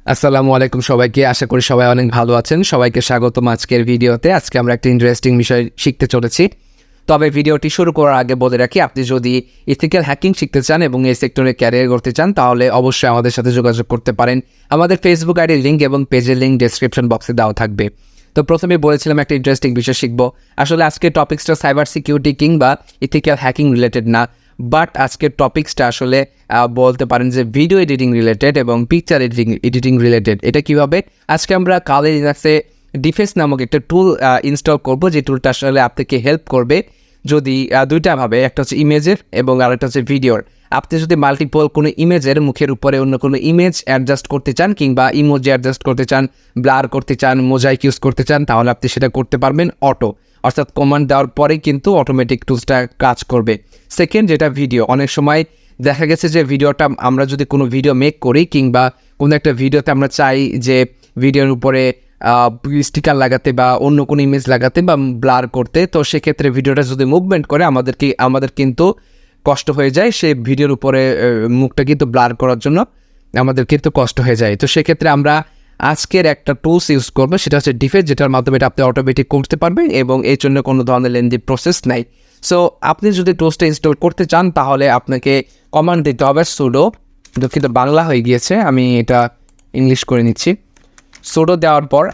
আসসালামু আলাইকুম সবাইকে। আশা করি সবাই অনেক ভালো আছেন। সবাইকে স্বাগতম আজকের ভিডিওতে। আজকে আমরা একটা ইন্টারেস্টিং বিষয় শিখতে চলেছি। তবে ভিডিওটি শুরু করার আগে বলে রাখি, আপনি যদি ইথিক্যাল হ্যাকিং শিখতে চান এবং এই সেক্টরে ক্যারিয়ার করতে চান তাহলে অবশ্যই আমাদের সাথে যোগাযোগ করতে পারেন। আমাদের ফেসবুক আইডির লিঙ্ক এবং পেজের লিঙ্ক ডেসক্রিপশন বক্সে দেওয়া থাকবে। তো প্রথমে বলেছিলাম একটা ইন্টারেস্টিং বিষয় শিখবো। আসলে আজকের টপিক্সটা সাইবার সিকিউরিটি কিংবা ইথিক্যাল হ্যাকিং রিলেটেড না, বাট আজকের টপিক্সটা আসলে বলতে পারেন যে ভিডিও এডিটিং রিলেটেড এবং পিকচার এডিটিং রিলেটেড। এটা কীভাবে? আজকে আমরা কালে লিনাক্সে ডিফেস নামক একটা টুল ইনস্টল করব, যে টুলটা আসলে আপনাকে হেল্প করবে যদি দুইটা ভাবে, একটা হচ্ছে ইমেজের এবং আরেকটা হচ্ছে ভিডিওর। আপনি যদি মাল্টিপল কোনো ইমেজের মুখের উপরে অন্য কোনো ইমেজ অ্যাডজাস্ট করতে চান কিংবা ইমোজি অ্যাডজাস্ট করতে চান, ব্লার করতে চান, মোজাইক ইউজ করতে চান, তাহলে আপনি সেটা করতে পারবেন অটো, অর্থাৎ কমান্ড দেওয়ার পরেই কিন্তু অটোমেটিক টুলসটা কাজ করবে। সেকেন্ড, যেটা ভিডিও, অনেক সময় দেখা গেছে যে ভিডিওটা আমরা যদি কোনো ভিডিও মেক করি কিংবা কোনো একটা ভিডিওতে আমরা চাই যে ভিডিওর উপরে স্টিকার লাগাতে বা অন্য কোনো ইমেজ লাগাতে বা ব্লার করতে, তো সেক্ষেত্রে ভিডিওটা যদি মুভমেন্ট করে আমাদের কিন্তু কষ্ট হয়ে যায়। সে ভিডিওর উপরে মুখটা কিন্তু ব্লার করার জন্য আমাদের কিন্তু কষ্ট হয়ে যায়। তো সেক্ষেত্রে আমরা আজকের একটা টুলস ইউজ করবো, সেটা হচ্ছে ডিফেস, যেটার মাধ্যমে এটা আপনি অটোমেটিক করতে পারবেন এবং এর জন্য কোনো ধরনের লেন্দি প্রসেস নাই। সো আপনি যদি টুলসটা ইনস্টল করতে চান তাহলে আপনাকে কমান্ড দিতে হবে সুডো, দুঃখিত বাংলা হয়ে গিয়েছে, আমি এটা ইংলিশ করে নিচ্ছি। সুডো দেওয়ার পর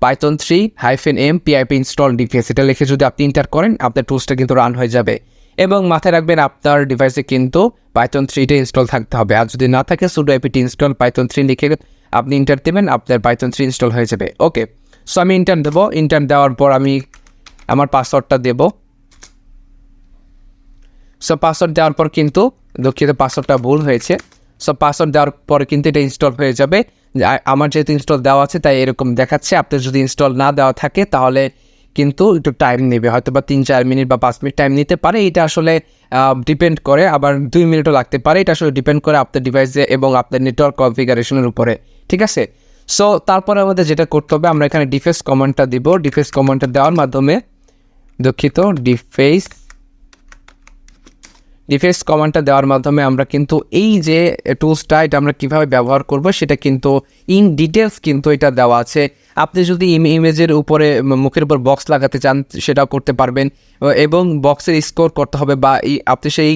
Python 3-m pip install deface, এটা লিখে যদি আপনি ইন্টার করেন আপনার টুলসটা কিন্তু রান হয়ে যাবে। এবং মাথায় রাখবেন আপনার ডিভাইসে কিন্তু পাইথন 3টা ইনস্টল থাকতে হবে, আর যদি না থাকে সুডো apt ইনস্টল পাইথন 3 লিখে আপনি ইন্টার দেবেন, আপনার পাইথন 3 ইনস্টল হয়ে যাবে। ওকে, সো আমি ইন্টার দেবো। ইন্টার দেওয়ার পর আমি আমার পাসওয়ার্ডটা দেবো। সো পাসওয়ার্ড দেওয়ার পর কিন্তু দুঃখিত পাসওয়ার্ডটা ভুল হয়েছে। সো পাসওয়ার্ড দেওয়ার পরে কিন্তু এটা ইনস্টল হয়ে যাবে। আমার যেহেতু ইনস্টল দেওয়া আছে তাই এরকম দেখাচ্ছে। আপনার যদি ইনস্টল না দেওয়া থাকে তাহলে কিন্তু একটু টাইম নেবে, হয়তো বা 3-4 মিনিট বা 5 মিনিট টাইম নিতে পারে। এটা আসলে ডিপেন্ড করে, আবার 2 মিনিটও লাগতে পারে। এটা আসলে ডিপেন্ড করে আপনার ডিভাইসে এবং আপনার নেটওয়ার্ক কনফিগারেশনের উপরে, ঠিক আছে? সো তারপরে আমাদের যেটা করতে হবে, আমরা এখানে ডিফেস কমান্ডটা দিব। ডিফেস কমান্ডটা দেওয়ার মাধ্যমে দুঃখিত ডিফেন্স কমান্ডটা দেওয়ার মাধ্যমে আমরা কিন্তু এই যে টুলসটা, এটা আমরা কীভাবে ব্যবহার করব সেটা কিন্তু ইন ডিটেলস কিন্তু এটা দেওয়া আছে। আপনি যদি ইমেজের উপরে মুখের উপর বক্স লাগাতে চান সেটাও করতে পারবেন, এবং বক্সের স্কোর করতে হবে বা আপনি সেই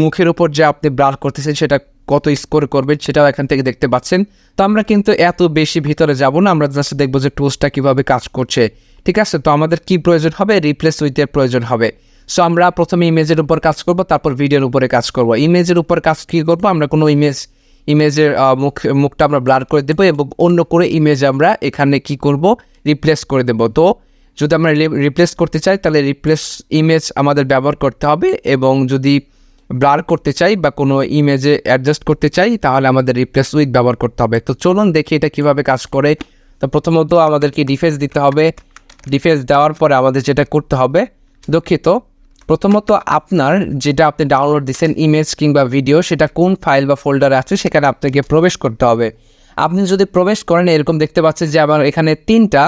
মুখের উপর যে আপনি ব্লার করতেছেন সেটা কত স্কোর করবেন সেটাও এখান থেকে দেখতে পাচ্ছেন। তো আমরা কিন্তু এত বেশি ভিতরে যাব না, আমরা জাস্ট দেখবো যে টুলসটা কীভাবে কাজ করছে, ঠিক আছে? তো আমাদের কি প্রয়োজন হবে? রিপ্লেস উইথের প্রয়োজন হবে। সো আমরা প্রথমে ইমেজের উপর কাজ করব, তারপর ভিডিওর উপরে কাজ করব। ইমেজের উপর কাজ কী করব? আমরা কোনো ইমেজের মুখটা আমরা ব্লার করে দেবো এবং অন্য করে ইমেজ আমরা এখানে কি করব? রিপ্লেস করে দেব। তো যদি আমরা রিপ্লেস করতে চাই তাহলে রিপ্লেস ইমেজ আমাদের ব্যবহার করতে হবে, এবং যদি ব্লার করতে চাই বা কোনো ইমেজে অ্যাডজাস্ট করতে চাই তাহলে আমাদের রিপ্লেস উইথ ব্যবহার করতে হবে। তো চলুন দেখি এটা কীভাবে কাজ করে। তো প্রথমত আমাদেরকে ডিফেন্স দিতে হবে। ডিফেন্স দেওয়ার পরে আমাদের যেটা করতে হবে, দুঃখিত, প্রথমত আপনার যেটা আপনি ডাউনলোড দিচ্ছেন ইমেজ কিংবা ভিডিও, সেটা কোন ফাইল বা ফোল্ডারে আছে সেখানে আপনাকে প্রবেশ করতে হবে। আপনি যদি প্রবেশ করেন এরকম দেখতে পাচ্ছেন যে আমার এখানে তিনটা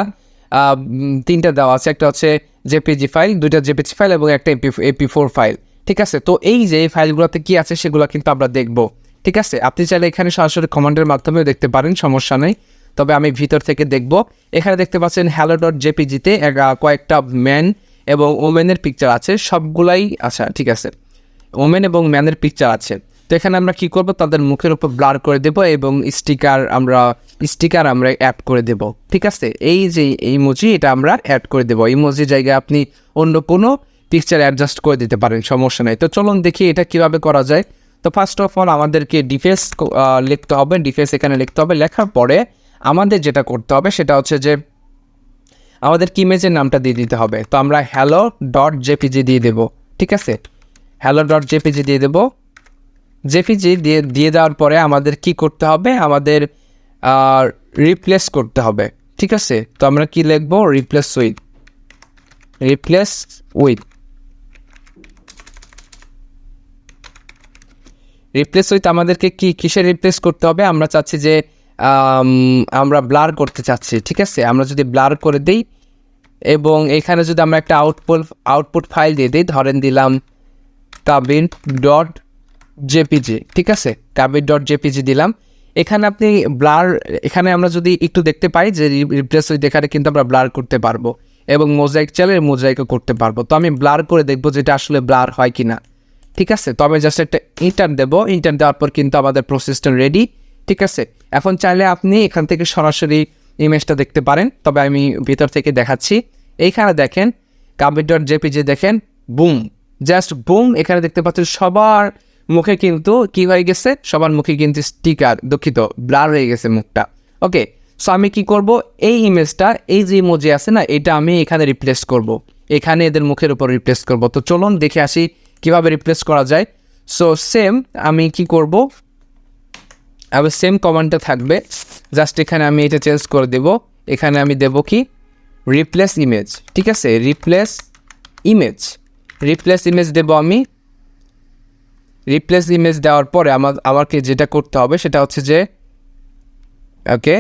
দেওয়া আছে, একটা হচ্ছে জেপিজি ফাইল, দুইটা জেপিজি ফাইল এবং একটা MP4 ফাইল, ঠিক আছে? তো এই যে এই ফাইলগুলোতে কী আছে সেগুলো কিন্তু আমরা দেখব, ঠিক আছে? আপনি চাইলে এখানে সরাসরি কমান্ডের মাধ্যমেও দেখতে পারেন, সমস্যা নেই, তবে আমি ভিতর থেকে দেখব। এখানে দেখতে পাচ্ছেন hello.jpgতে কয়েকটা ম্যান এবং ওমেনের পিকচার আছে, সবগুলাই আচ্ছা ঠিক আছে, ওমেন এবং ম্যানের পিকচার আছে। তো এখানে আমরা কি করব? তাদের মুখের উপর ব্লার করে দেব এবং স্টিকার আমরা অ্যাড করে দেব, ঠিক আছে? এই যে ইমোজি, এটা আমরা অ্যাড করে দেব। ইমোজির জায়গায় আপনি অন্য কোনো পিকচার অ্যাডজাস্ট করে দিতে পারেন, সমস্যা নেই। তো চলুন দেখি এটা কীভাবে করা যায়। তো ফার্স্ট অফ অল আমাদেরকে ডিফেন্স লিখতে হবে। ডিফেন্স এখানে লিখতে হবে। লেখার পরে আমাদের যেটা করতে হবে সেটা হচ্ছে যে আমাদের ইমেজের নামটা দিয়ে দিতে হবে। তো আমরা hello.jpg দিয়ে দেব, ঠিক আছে? hello.jpg দিয়ে দেব। জেপিজি দিয়ে দেওয়ার পরে আমাদের কি করতে হবে? আমাদের রিপ্লেস করতে হবে, ঠিক আছে? তো আমরা কি লিখব? রিপ্লেস উইথ আমাদেরকে কিসের রিপ্লেস করতে হবে? আমরা চাচ্ছি যে আমরা ব্লার করতে চাচ্ছি, ঠিক আছে? আমরা যদি ব্লার করে দিই এবং এখানে যদি আমরা একটা আউটপুট ফাইল দিয়ে দিই, ধরেন দিলাম kabir.jpg, ঠিক আছে? kabir.jpg দিলাম। এখানে আপনি ব্লার, এখানে আমরা যদি একটু দেখতে পাই যে রিপ্লেস উইথ, এখানে কিন্তু আমরা ব্লার করতে পারবো এবং মোজাইক চাইলে মোজাইকও করতে পারবো। তো আমি ব্লার করে দেখবো যেটা আসলে ব্লার হয় কিনা। ঠিক আছে, তো আমি জাস্ট একটা ইন্টার দেবো, ইন্টার দেওয়ার পর কিন্তু আমাদের প্রসেসটা রেডি। ঠিক আছে, এখন চাইলে আপনি এখান থেকে সরাসরি ইমেজটা দেখতে পারেন, তবে আমি ভিতর থেকে দেখাচ্ছি। এইখানে দেখেন commit.jpg, দেখেন বুম, জাস্ট বুম, এখানে দেখতে পাচ্ছেন সবার মুখে কিন্তু কি হয়ে গেছে, সবার মুখে কিন্তু স্টিকার, দুঃখিত, ব্লার হয়ে গেছে মুখটা। ওকে, সো আমি কি করব, এই ইমেজটা, এই যে ইমোজি আছে না, এটা আমি এখানে রিপ্লেস করব, এখানে এদের মুখের উপর রিপ্লেস করব। তো চলুন দেখে আসি কিভাবে রিপ্লেস করা যায়। সো সেম আমি কি করব, আবার সেম কমান্ডটা থাকবে, জাস্ট এখানে আমি এটা চেঞ্জ করে দেব, এখানে আমি দেব কি রিপ্লেস ইমেজ। ঠিক আছে, রিপ্লেস ইমেজ দেব আমি। রিপ্লেস ইমেজ দেওয়ার পরে আমাকে যেটা করতে হবে সেটা হচ্ছে যে, ওকে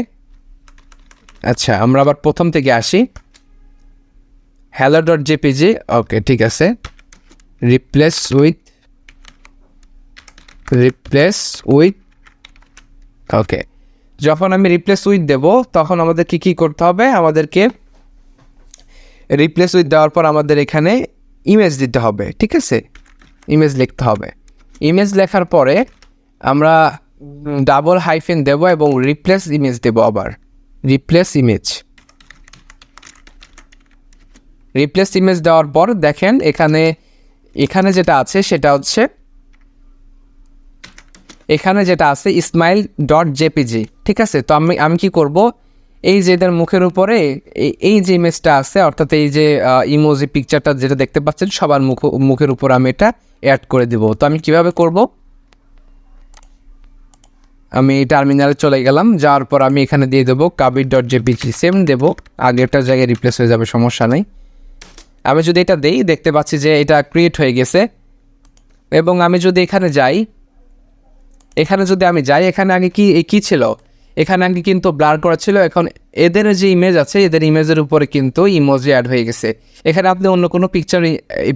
আচ্ছা আমরা আবার প্রথম থেকে আসি, hello.jpg। ওকে ঠিক আছে, রিপ্লেস উইথ। ওকে, যখন আমি রিপ্লেস উইথ দেব তখন আমাদের কি করতে হবে, আমাদেরকে রিপ্লেস উইথ দেওয়ার পর আমাদের এখানে ইমেজ দিতে হবে। ঠিক আছে, ইমেজ লিখতে হবে। ইমেজ লেখার পরে আমরা ডাবল হাইফেন দেব এবং রিপ্লেস ইমেজ দেব, আবার রিপ্লেস ইমেজ দেওয়ার পর দেখেন এখানে যেটা আছে সেটা হচ্ছে, এখানে যেটা আছে smile.jpg। ঠিক আছে, তো আমি কি করব, এই যে এদের মুখের উপরে এই যে ইমেজটা আছে, অর্থাৎ এই যে ইমোজি পিকচারটা যেটা দেখতে পাচ্ছেন সবার মুখের উপর আমি এটা অ্যাড করে দিব। তো আমি কিভাবে করব, আমি টার্মিনালে চলে গেলাম, যাওয়ার পর আমি এখানে দিয়ে দেবো commit.jpg, সেম দেবো, আগেরটার জায়গায় রিপ্লেস হয়ে যাবে, সমস্যা নেই। আমি যদি এটা দেই দেখতে পাচ্ছি যে এটা ক্রিয়েট হয়ে গেছে। এবং আমি যদি এখানে যাই, এখানে আগে কি ছিল, এখানে আগে কিন্তু ব্লার করা ছিল, এখন এদের যে ইমেজ আছে এদের ইমেজের উপরে কিন্তু ইমোজি অ্যাড হয়ে গেছে। এখানে আপনি অন্য কোনো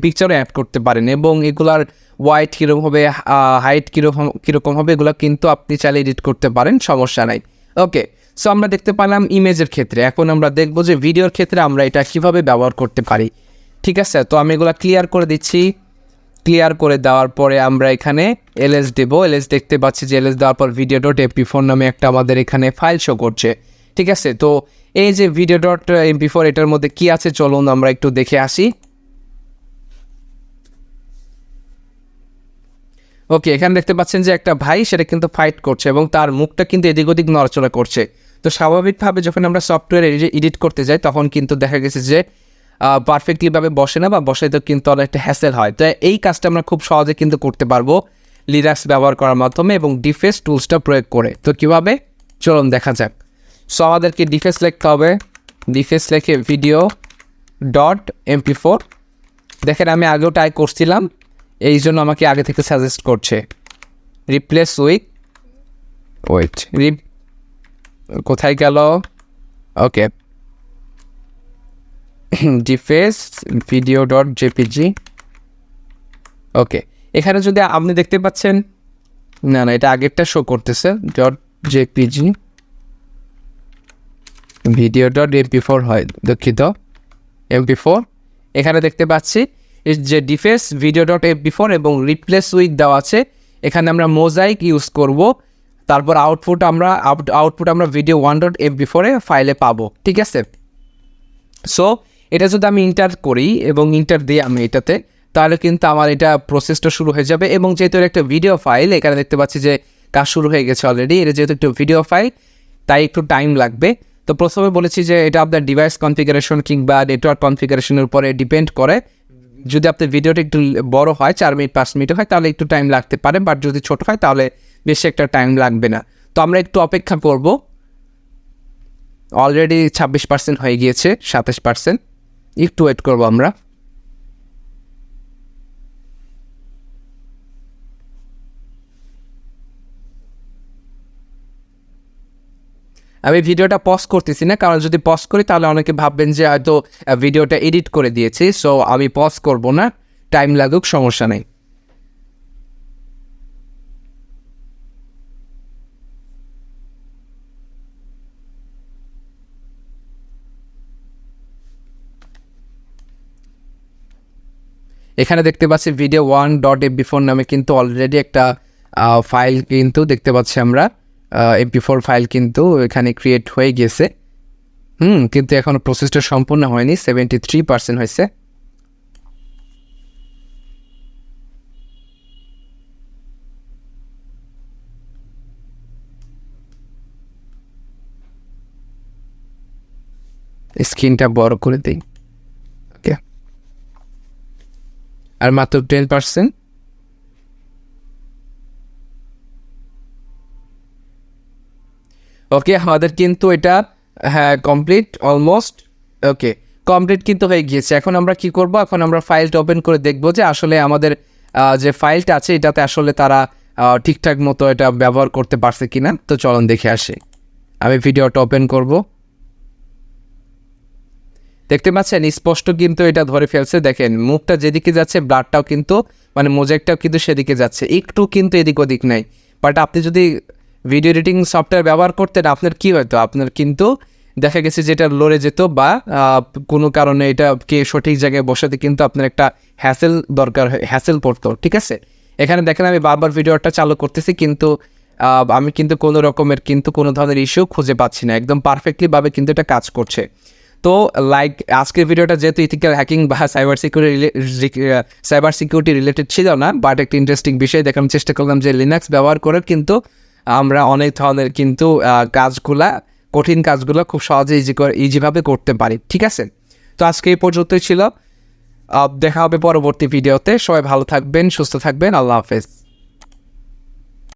পিকচারও অ্যাড করতে পারেন এবং এগুলার ওয়াইট কীরকম হবে, হাইট কীরকম হবে, এগুলো কিন্তু আপনি চাইলে এডিট করতে পারেন, সমস্যা নাই। ওকে, সো আমরা দেখতে পেলাম ইমেজের ক্ষেত্রে, এখন আমরা দেখবো যে ভিডিওর ক্ষেত্রে আমরা এটা কিভাবে ব্যবহার করতে পারি। ঠিক আছে, তো আমি এগুলো ক্লিয়ার করে দিচ্ছি। ক্লিয়ার করে দেওয়ার পরে আমরা এখানে এলএস দেব, এলএস দেখতে পাচ্ছি যে এলএস দেওয়ার পর video.mp4 নামে একটা আমাদের এখানে ফাইল শো করছে। ঠিক আছে, তো এই যে video.mp4 এটার মধ্যে কি আছে চলুন আমরা একটু দেখে আসি। ওকে, এখানে দেখতে পাচ্ছেন যে একটা ভাই সেটা কিন্তু ফাইট করছে এবং তার মুখটা কিন্তু এদিক ওদিক নড়াচড়া করছে। তো স্বাভাবিকভাবে যখন আমরা সফটওয়্যার এডিট করতে যাই তখন কিন্তু দেখা গেছে যে পারফেক্টলিভাবে বসে না, বা বসে তো কিন্তু অনেকটা হ্যাসেল হয়। তো এই কাজটা আমরা খুব সহজে কিন্তু করতে পারবো লিনাক্স ব্যবহার করার মাধ্যমে এবং ডিফেস টুলসটা প্রয়োগ করে। তো কীভাবে চলুন দেখা যাক। সো আমাদেরকে ডিফেস লিখতে হবে, ডিফেস লিখে video.mp4, দেখেন আমি আগেও ট্রাই করছিলাম, এই জন্য আমাকে আগে থেকে সাজেস্ট করছে রিপ্লেস উইথ কোথায় গেল, ওকে deface video.jpg। ওকে, এখানে যদি আপনি দেখতে পাচ্ছেন, না এটা আগেরটা শো করতেছে .jpg, video.mp4 হয়, দুঃখিত mp4। এখানে দেখতে পাচ্ছি যে ডিফেস video.mp4 এবং রিপ্লেস উইথ দেওয়া আছে, এখানে আমরা মোজাইক ইউজ করব, তারপর আউটপুট আমরা video1.mp4 ফাইলে পাবো। ঠিক আছে, সো এটা যদি আমি ইন্টার করি এবং ইন্টার দিই আমি এটাতে, তাহলে কিন্তু আমার এটা প্রসেসটা শুরু হয়ে যাবে। এবং যেহেতু একটা ভিডিও ফাইল, এখানে দেখতে পাচ্ছি যে কাজ শুরু হয়ে গেছে অলরেডি, এটা যেহেতু একটু ভিডিও ফাইল তাই একটু টাইম লাগবে। তো প্রথমে বলেছি যে এটা আপনার ডিভাইস কনফিগারেশন কিংবা নেটওয়ার্ক কনফিগারেশনের উপরে ডিপেন্ড করে। যদি আপনার ভিডিওটা একটু বড় হয়, 4 মিনিট 5 মিনিট হয়, তাহলে একটু টাইম লাগতে পারে, বাট যদি ছোটো হয় তাহলে বেশি একটা টাইম লাগবে না। তো আমরা একটু অপেক্ষা করব, অলরেডি 26% হয়ে গিয়েছে, 27%, একটু ওয়েট করবো আমরা। আমি ভিডিওটা পজ করতেছি না, কারণ যদি পজ করি তাহলে অনেকে ভাববেন যে হয়তো ভিডিওটা এডিট করে দিয়েছি। সো আমি পজ করব না, টাইম লাগুক, সমস্যা নেই। এখানে দেখতে পাচ্ছি video1.mp4 নামে কিন্তু অলরেডি একটা ফাইল কিন্তু দেখতে পাচ্ছি আমরা, mp4 ফাইল কিন্তু এখানে ক্রিয়েট হয়ে গেছে। কিন্তু এখনও প্রসেসটা সম্পূর্ণ হয়নি, 73% হয়েছে। স্ক্রিনটা বড় করে দিই, ওকে। আর মাত্র 10%। ওকে, আমাদের কিন্তু এটা হ্যাঁ কমপ্লিট, অলমোস্ট ওকে কমপ্লিট কিন্তু হয়ে গিয়েছে। এখন আমরা কি করব, এখন আমরা ফাইলটা ওপেন করে দেখব যে আসলে আমাদের যে ফাইলটা আছে এটাতে আসলে তারা ঠিকঠাক মতো এটা ব্যবহার করতে পারছে কিনা। তো চলুন দেখে আসি। আমি ভিডিওটা ওপেন করব, দেখতে পাচ্ছেন স্পষ্ট কিন্তু এটা ধরে ফেলছে। দেখেন মুখটা যেদিকে যাচ্ছে ব্লাডটাও কিন্তু মানে মোজাইকটাও কিন্তু সেদিকে যাচ্ছে, একটু কিন্তু এদিক ওদিক নাই। বাট আপনি যদি ভিডিও এডিটিং সফটওয়্যার ব্যবহার করতেন আপনার কি হতো, আপনার কিন্তু দেখা গেছে যে এটা লড়ে যেত বা কোনো কারণে এটাকে সঠিক জায়গায় বসাতে কিন্তু আপনার একটা হ্যাসেল পড়তো, ঠিক আছে। এখানে দেখেন আমি বারবার ভিডিওটা চালু করতেছি কিন্তু আমি কিন্তু কোনো রকমের কিন্তু কোনো ধরনের ইস্যু খুঁজে পাচ্ছি না, একদম পারফেক্টলিভাবে কিন্তু এটা কাজ করছে। তো লাইক আজকের ভিডিওটা যেহেতু ইথিক্যাল হ্যাকিং বা সাইবার সিকিউরিটি রিলেটেড ছিল না, বাট একটা ইন্টারেস্টিং বিষয় দেখানোর চেষ্টা করলাম যে লিনাক্স ব্যবহার করে কিন্তু আমরা অনেক ধরনের কিন্তু কঠিন কাজগুলো খুব সহজে ইজিভাবে করতে পারি, ঠিক আছে। তো আজকে এই পর্যন্তই ছিল, দেখা হবে পরবর্তী ভিডিওতে। সবাই ভালো থাকবেন, সুস্থ থাকবেন, আল্লাহ হাফেজ।